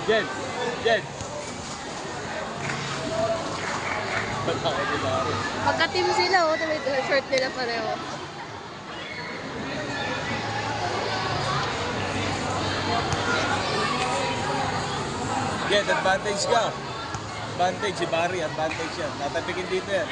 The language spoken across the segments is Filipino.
Jen! Jen! Magka-team sila, oh. May short nila pareho. Jen, advantage ka. Advantage, si Barry, advantage yan. Tatapikin dito yan.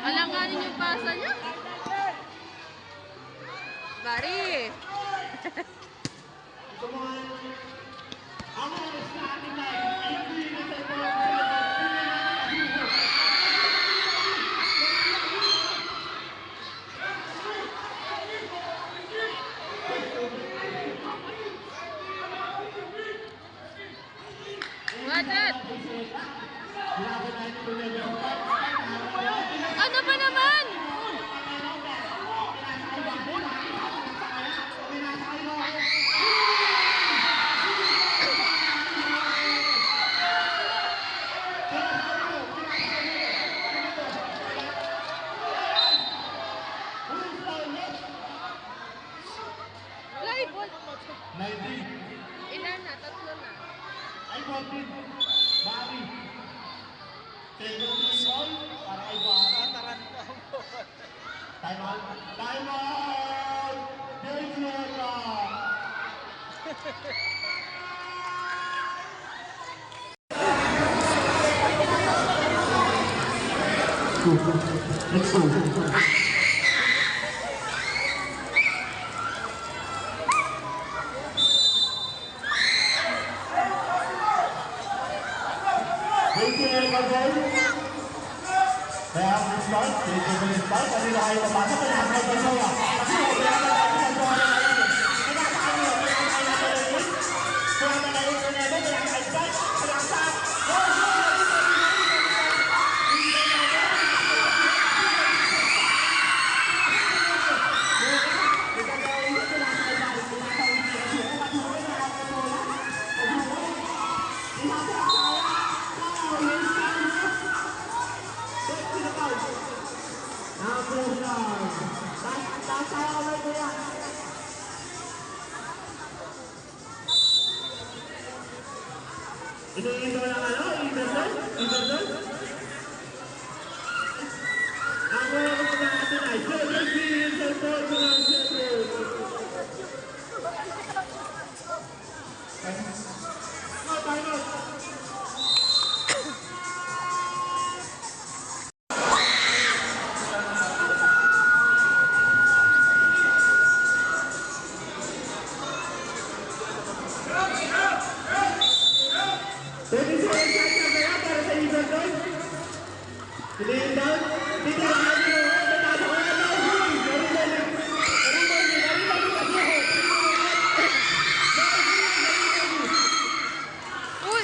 Alanganin yung pasa niya. Bari. Wadat. Ano ba naman? Live. Ilan na? Tatlo na. Ay, 14. Bari. Second ball para kay Bari. Time out. Time out! Delciera! Let's go. Kaya ang start, start, kanila kayo mapasok, pinakakay ko siya. Kasi Gracias. Iniinto ng ano? Iverson? Iverson? Ang mga ko natin ay Jordan Fields sa Porto ng Centro. Time out. Uy!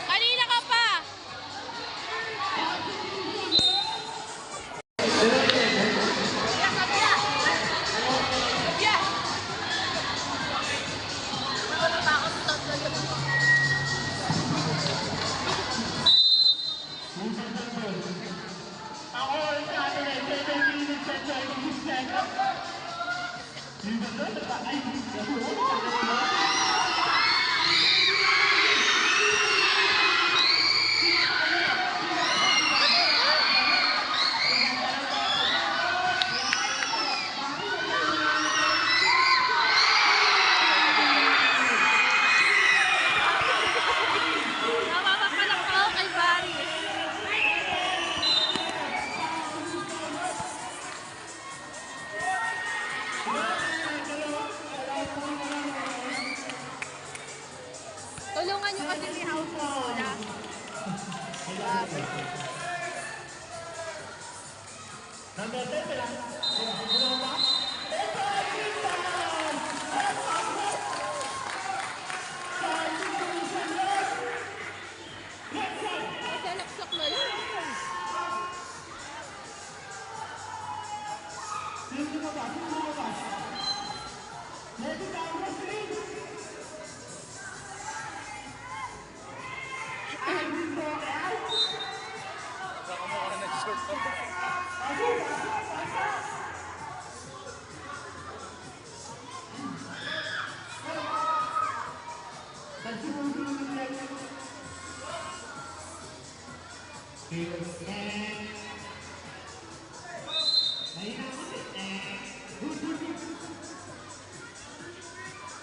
Kanina ka pa! Namamapalak ako kay Barry. Tulungan niyo kasi si House mo na. Number 10 lang. Masalaksak na lang. Baka mo ka nag-short.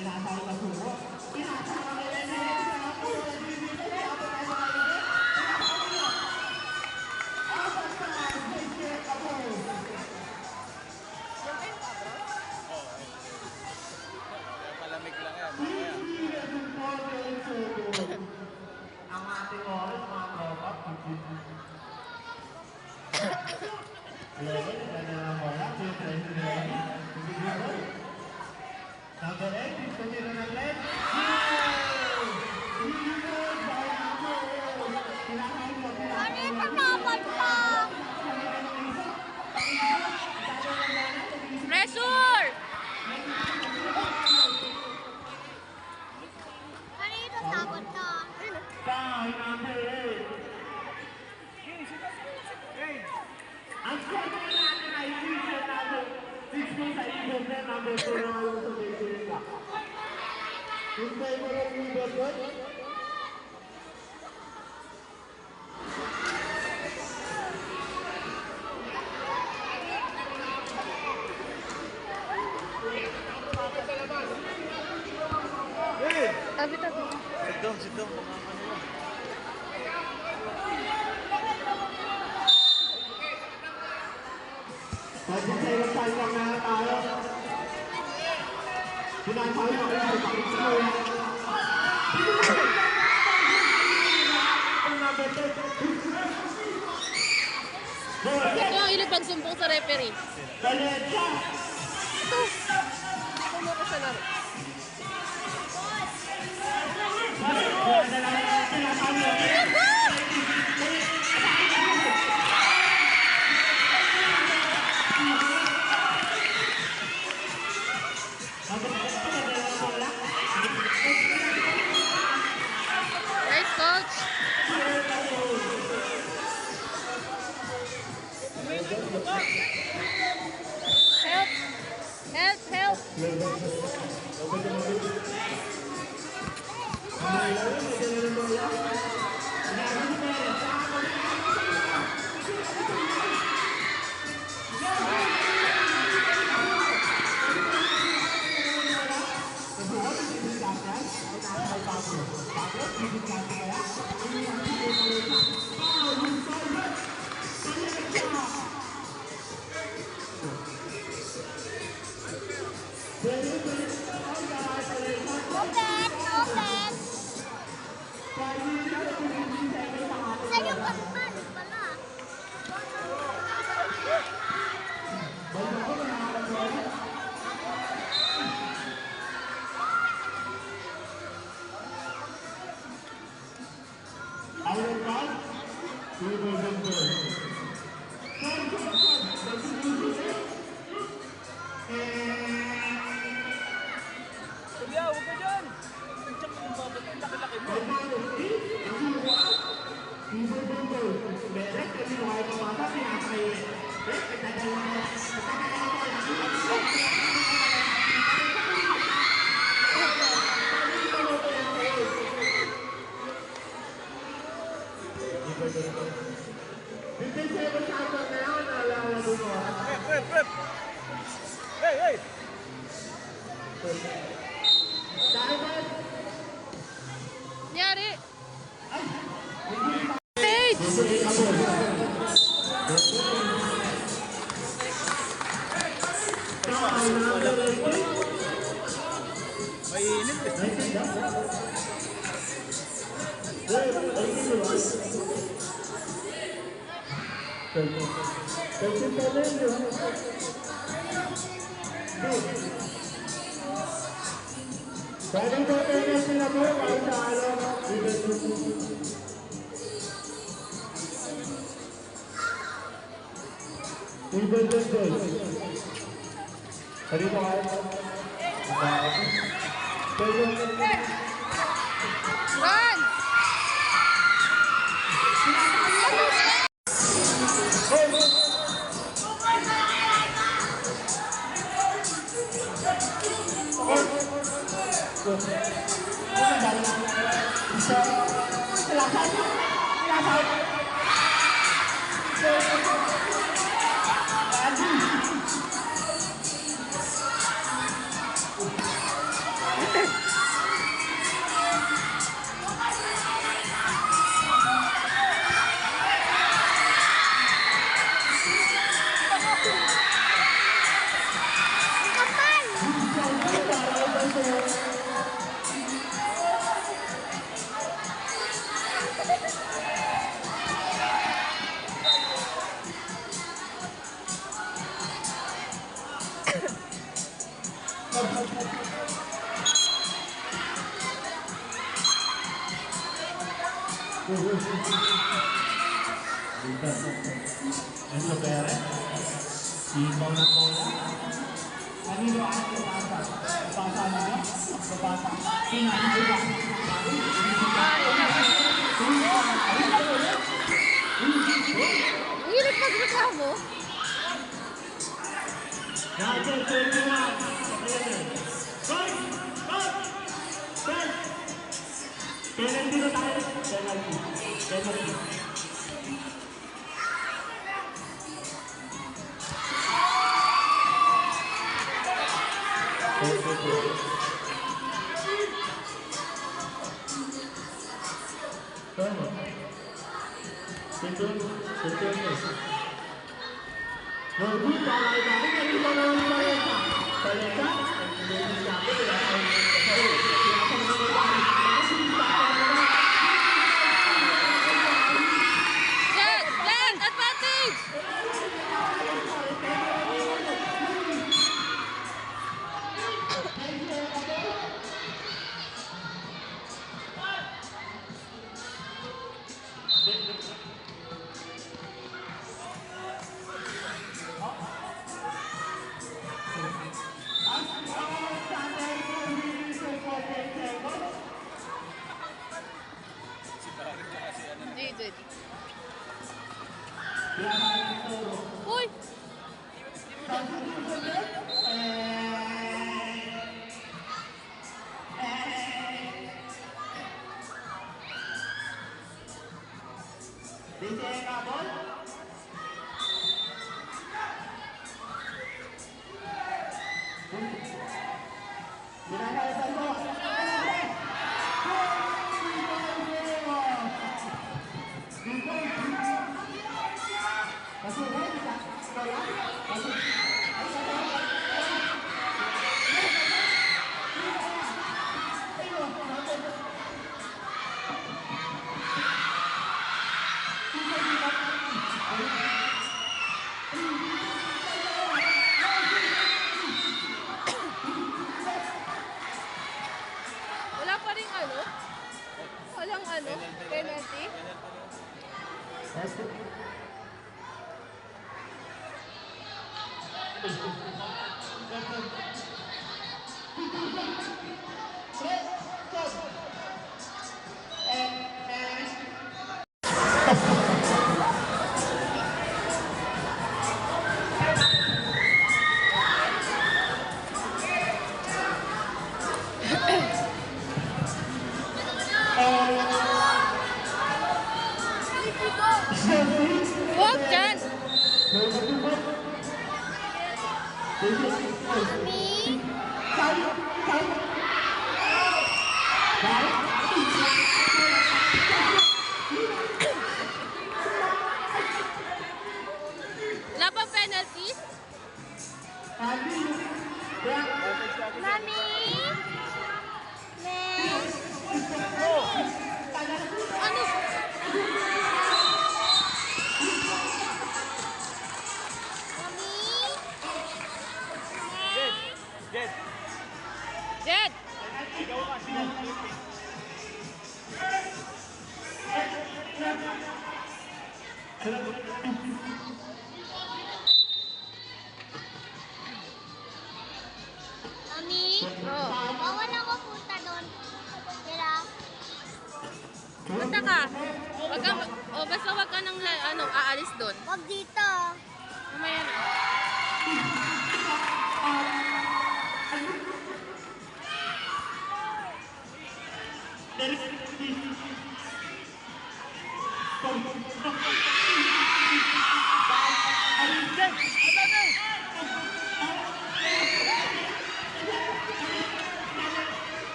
Tinatawag na sumo. Tinatawag na Palamig lang yan. Mamaya. ang ating oras, mga tropa. Level, ganda ng bola. Number 8, tumira ng left. Pressure! Foul, number 8. Ang score natin ay Vision number 16 sa Iverson, number 4 na ngayon sa Vision. In favor of Iverson. Tabi-tabi. Sit down, sit down. Mga ano lang. Pwede sa iyo tayo na tayo. Pinatawag ako sa pagkakas. Ito ang ilang pagsumbong sa referee. Valencia! Ito! Ano ko sa laro? Tinatawag ako. Open! Open! Sa'yo ka naman pala. Kuya, huwag ka dyan! Nandiyan ka ng babat, ang laki-laki mo. Prep! Hey! Nangyari. Page! May init eh. Pwedeng na sila po para sa Sorry po kayo. Run! Enzo Perez, ibaw na bola. Kanino ang pupasa? Pupasa nila? Pupasa. Pinahintay ba? Ang hirap magreklamo. Number 21. Penalty na tayo. Penalty. Jet! Advantage! JJ. Uy! ano, penalty. Huwag dyan. Mami. Wala pa penalty? Mami. Ano? Jet! Jed! Mami. Oh. Bawal ako punta doon. Kira. Punta ka. Wag ka, oh, basta wag ka nang ano, aalis doon. Wag dito. Mamaya na.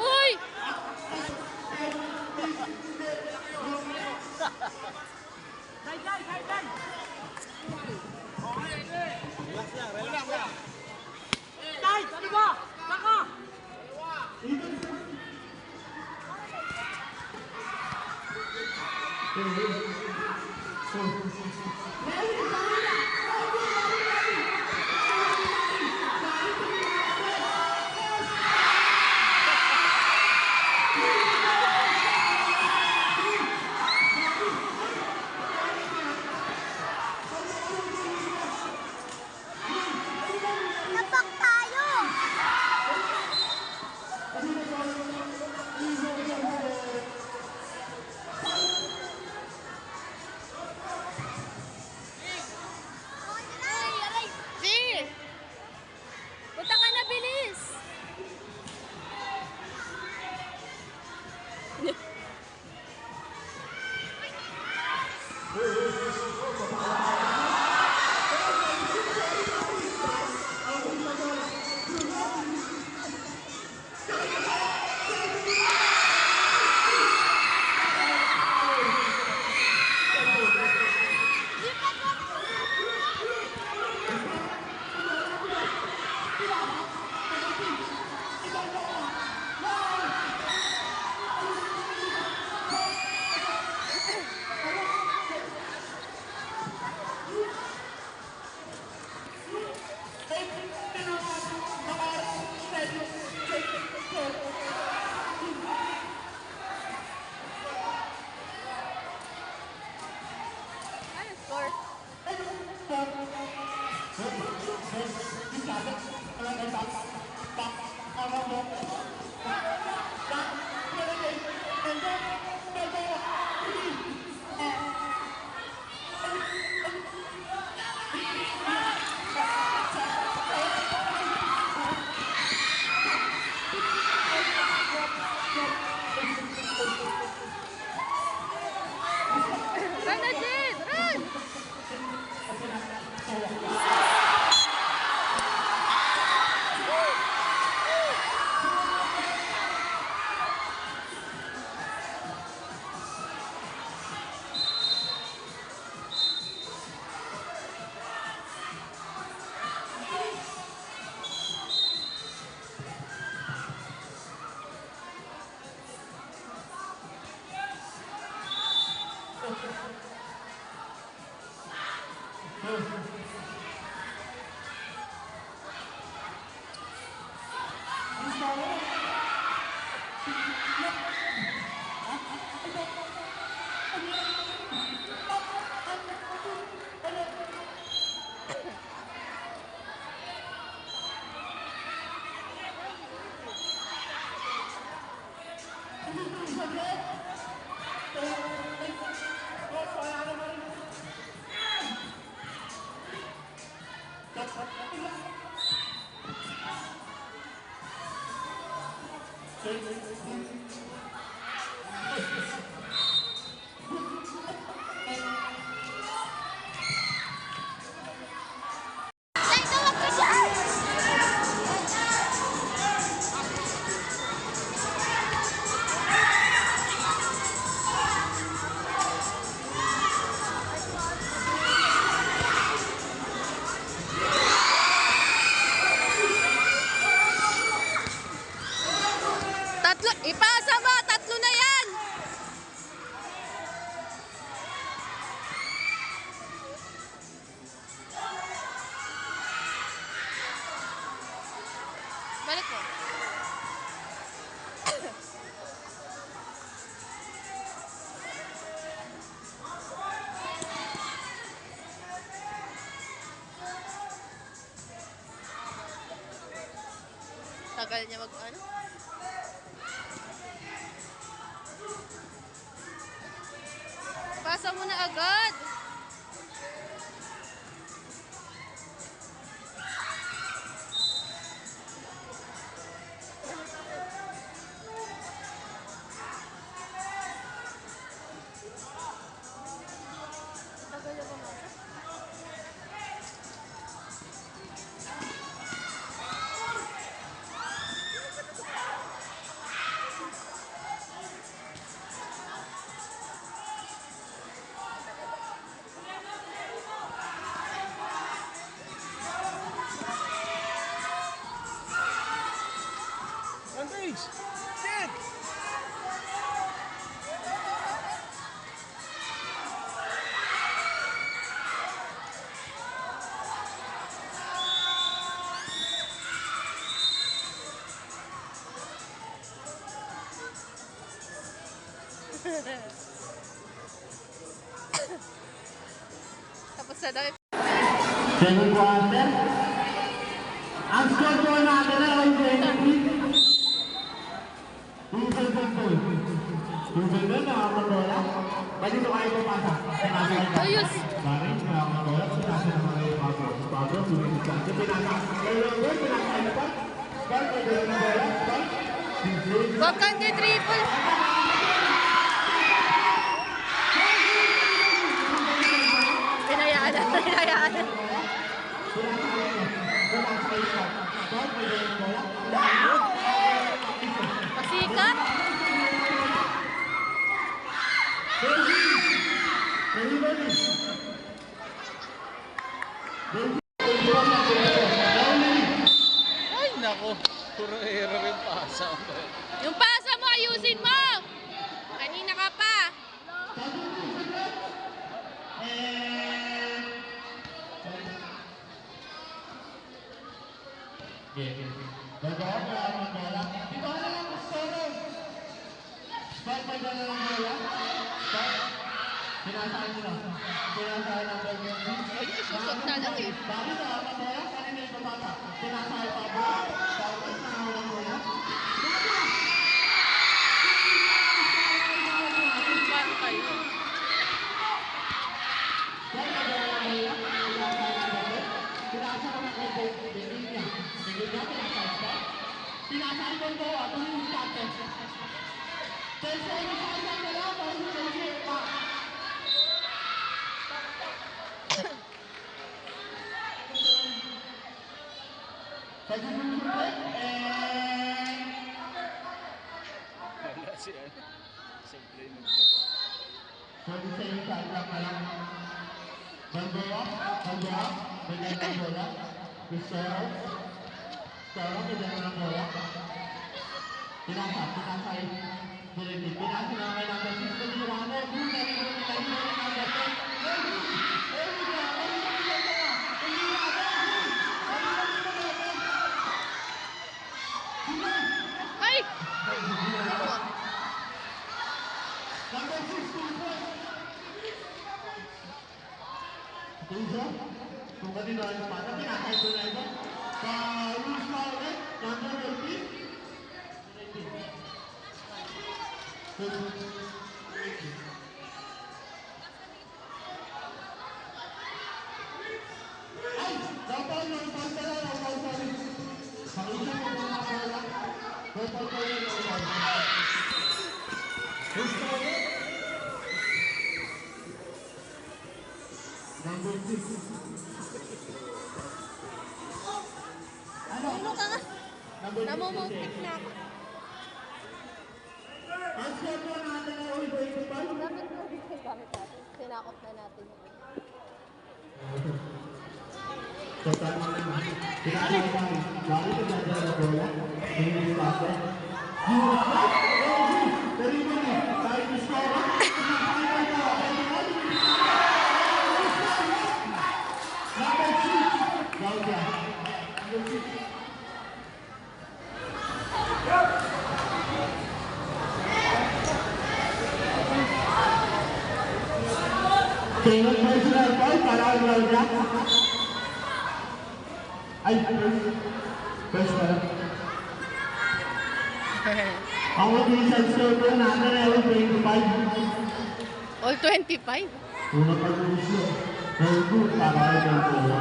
Uy! Relax lang, relax lang. Napak tayo. Ay, tawag ko siya! Tatlo, ipasa mo, tatlo na yan. Balik mo. Tagal niya mag ano? Pasa mo na agad. Tagal na bumasa. Advantage! Sit! Tapos na daw. Second quarter. Ang score po natin ay 23. Tubig na nakakabola. Balito kayo pumasa. Ayos. Baring nakakabola. Pinasa naman kayo Pablo. Pablo, sumisit lang. Pinasa. Pinasa. Pinasa. Ball, pagdala na bola. Ball. Huwag kang triple. Pinayaan na. Pinayaan na. Pasikat. Ay, nako. Puro error yung pasa. Yung pasa mo, ayusin mo. Kanina ka pa. Ay, susot na lang eh. Parang kayo. Wala si ano. Simple mag-block. Number 6, 2 points. Tuzo. Kung kanino ang espada, pinakay ko na ito. Rules na ulit. Number 18. Ay! Dapat yung pasta na lang ang sabi. Pakita mo mga pala. Dapat ko yung pasta. Rules na ulit. Number 6. Ano ka nga? Namumultik na ako. Ang score natin ay all 25. Dapat na dito gamit natin. Sinakop na natin. Total mo naman. Pinakailan. Bakit ito na na bola? Hindi pa ako. Pero mo na. Kahit yung score. Pinakailan ka. Number 6. Gaudia. Number 6. Second personal foul para kay Gaudia. Ay, first pala. Ang mag-isang score po natin ay 25. All 25? Una pag-uusyo. Very good para kay Gaudia.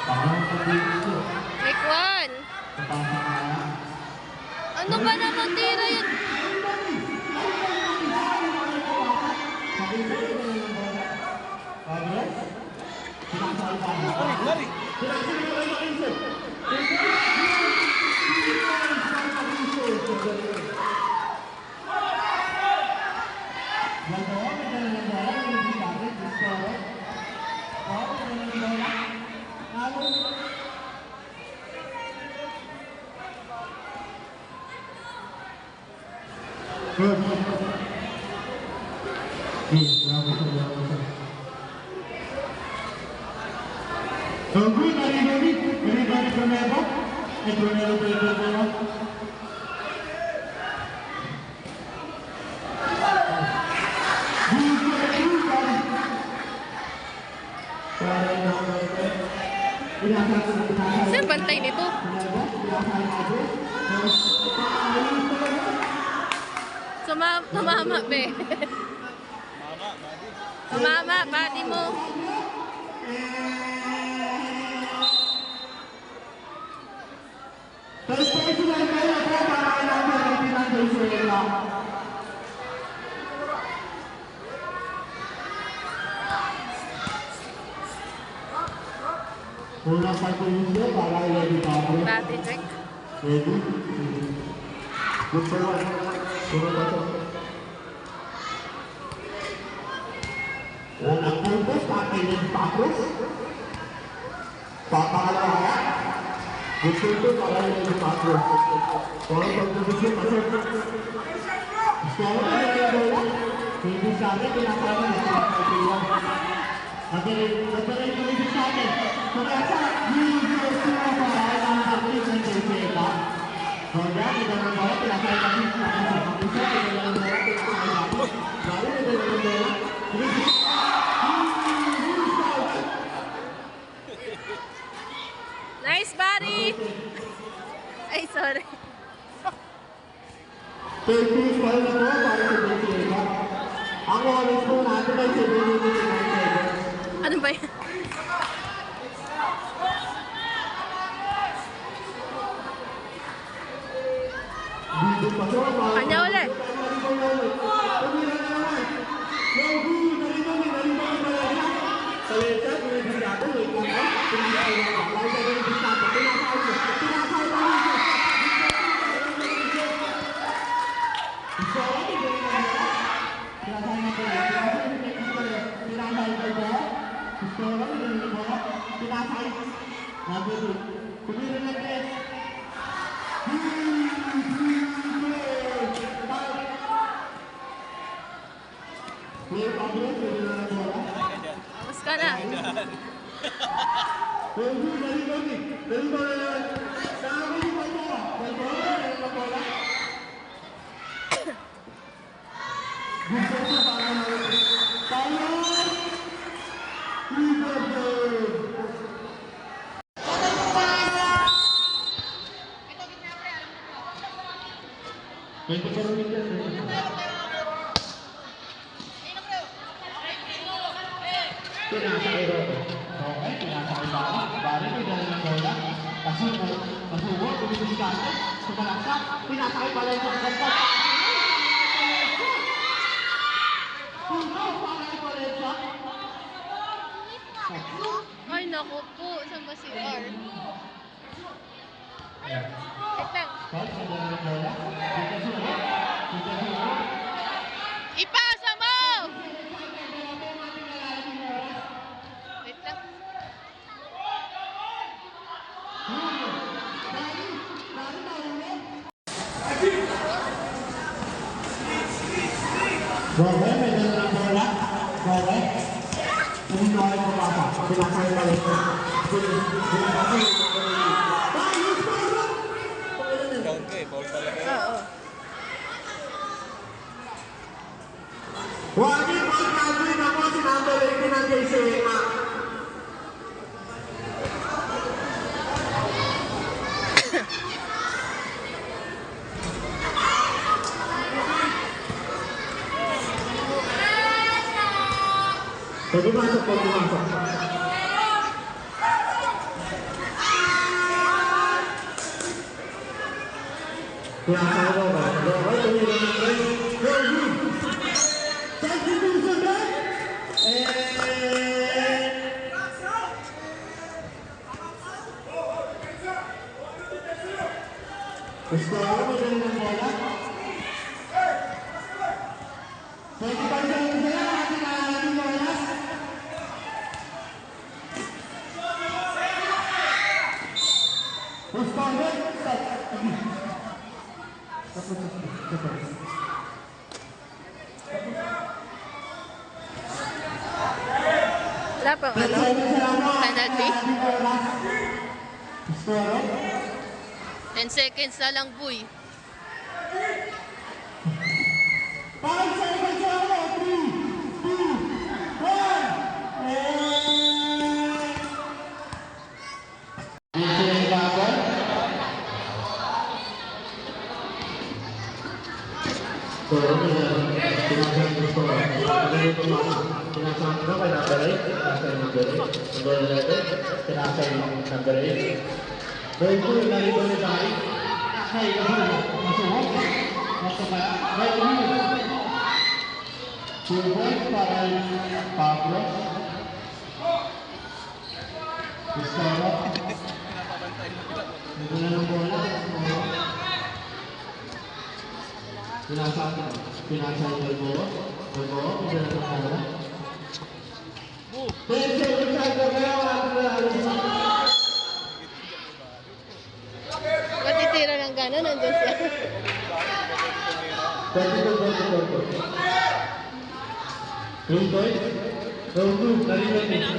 Parang pag-uusyo. Make one. Napasok na yan. Ano ba naman tira yun? Lari! Good. Tunggu dari Brunello. Brunello. Saan bantay nito? Tumama, be. Mama, buddy. Tumama, body mo. First personal foul na po para kay number 18 ng Venezuela. Unang pag-uusyo para kay Lady Pablo. Body check. Ready? Good for one. Sunod ba ito? Unang pulpos para kay Lady Pablo. Papakalawa kaya? Good for two para kay Lady Pablo. Unang pag-uusyo pasok. Score na kay Bola. Hindi sa akin, pinasama na sa pagkailan. Nagpalay ko rin sa akin. Pagkasa, usual sila para ay mga kapit ng Venezuela. Kaya, ito na mga pinasay kami sa mga kapisa. Ito na mga pinasay kami. Lalo, ito na mga Nice body! Ay, sorry. third piece ball na po para sa Venezuela. Ang oras po natin ay 7 minutes and 9 seconds. Ano ba yan? Dito pa siya. Kanya ulit. Tapos ka na. Well, 24 meters. Pinasakay Roto. Okay, pinasakay Bari. Bari may dala ng bola. Pasubo, tumibisikado. Sumalaksak. Pinasakay pala yung kaganda. Ay, naku po. Saan ba si R? Wait lang. Ipasa mo! Wait lang. Robe, may dala ng bola. Robe. Hindi ko ay mabasa. Pinasakay pala ito. Pinasakay ito. Count ka eh, foul talaga yun. Oo. Wagi pagkabi na po sinambalik din ang J.C.A. Pwede masok, pwede masok. Pinasakay Robe. Robe, tumira ng Robe. Gusto ko mo din ng bola? Pwede ba siya yung sila? Ating natin bola? Gusto ko mo? Wala pang ano? Penalty? Gusto ko? 10 seconds na lang, boy. 5 seconds na lang! 3, 2, 1, Pablo. Gustavo. Nagula ng bola. Pinasay Balboa. Balboa, nagula ng bola. Pwede sa Matitira ng gano'n, nandun siya. Gawin tayo ito, gawin tayo, mainit.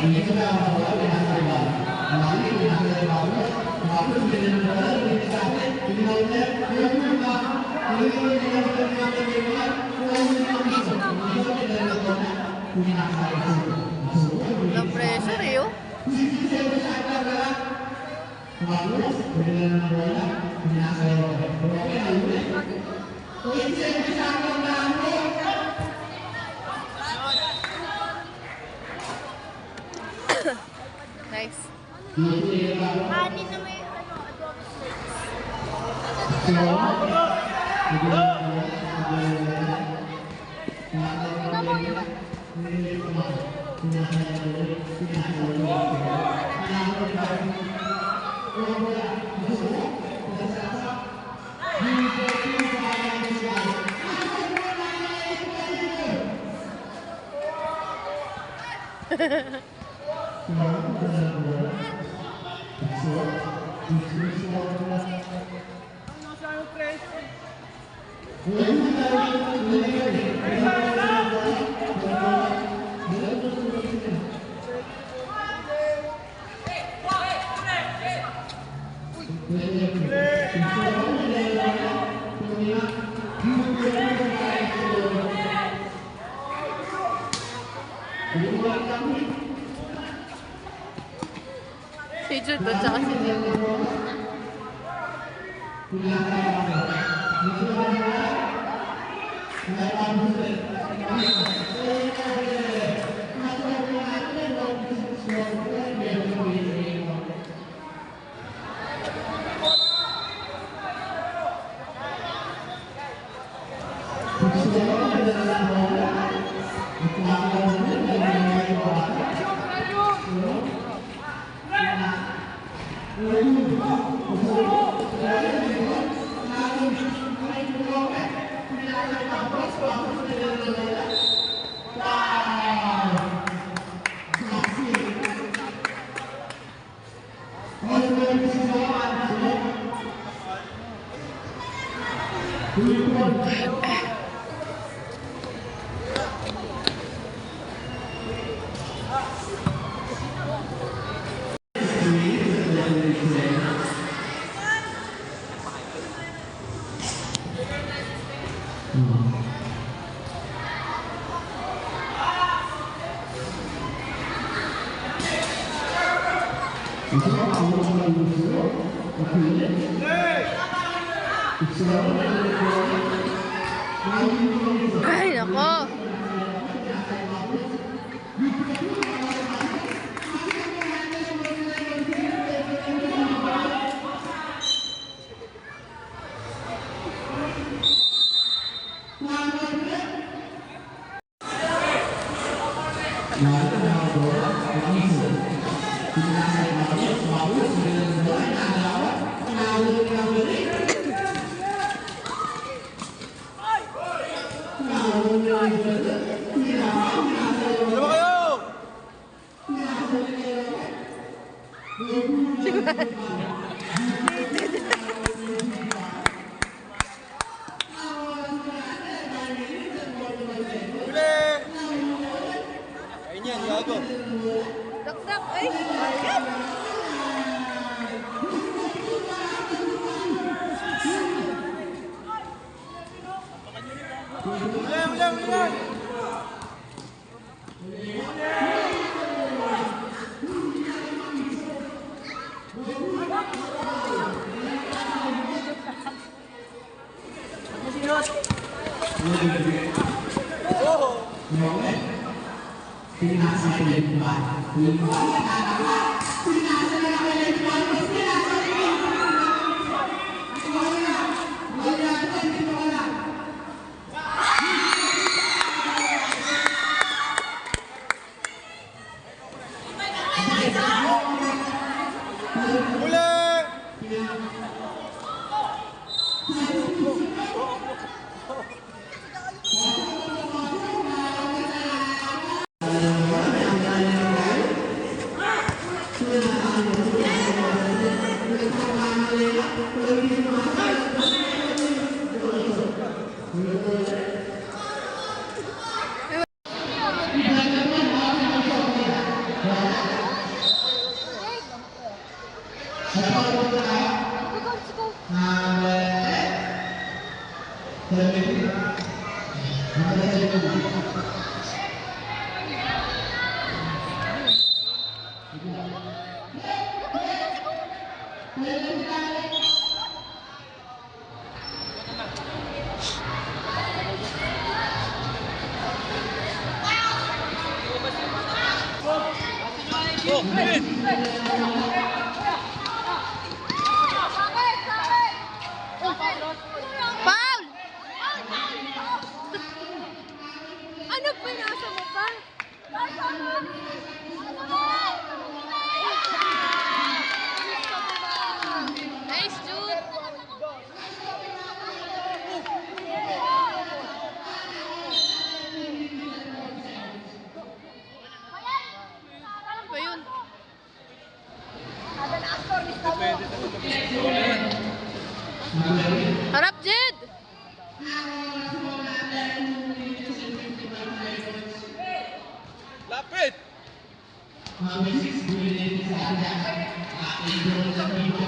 Hindi ko na wala, pinasaya. Marami pinasaya bago. Tapos hindi na wala, hindi na wala. Hindi na wala, hindi na wala. Hindi na wala, hindi na wala, hindi na wala. Hindi na wala, hindi na wala. No pressure, eh, oh. Nice. Anin na may adobo Si Jude at saka si Leo. Ay, nako. Ano ba kayo? Huli! Ayun yan, gago. Dakdak. Ay, ayan. Huli! Paul! Ano pinasa mo pa? Nice, Jude! Number 6, Bullet sa atin. Angel Lamino.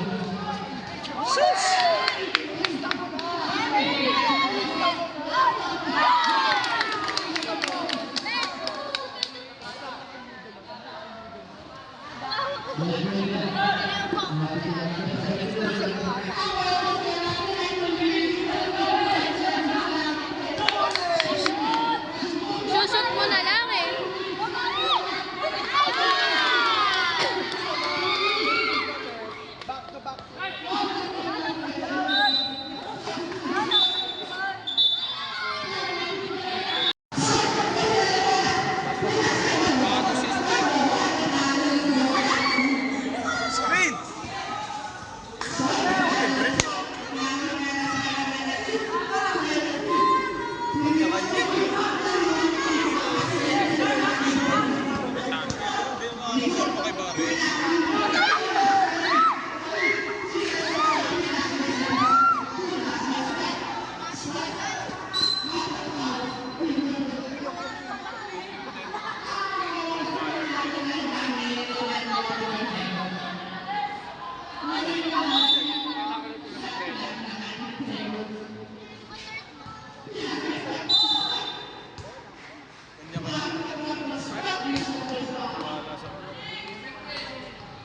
Susot mo na lang eh. Screen!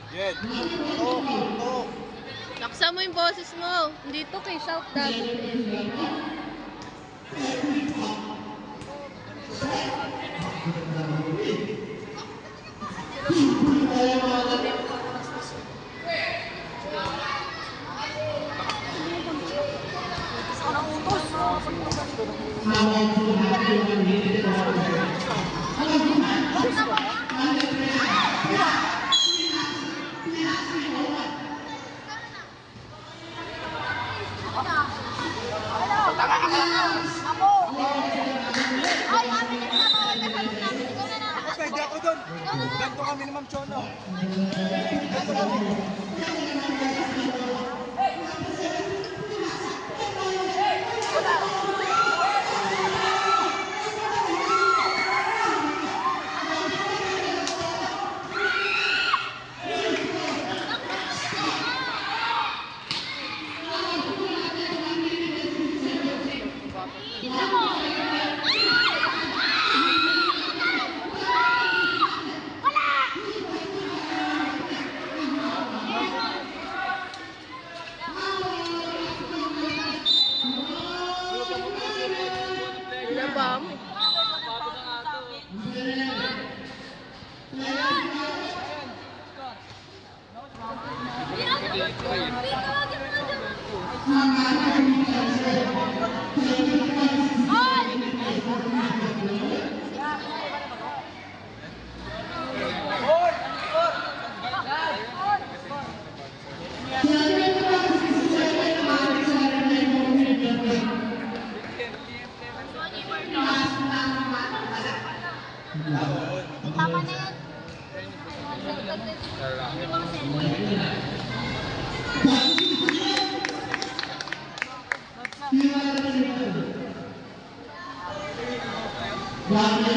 Jet. Laksa mo yung boses mo. Dito kay shout dapat eh. Ay, amin yung sabawal na sabi namin. Ikaw na na. Pwede ako doon. Ganto kami ni Ma'am Chono. Wala ba mo? Tama na yan. Black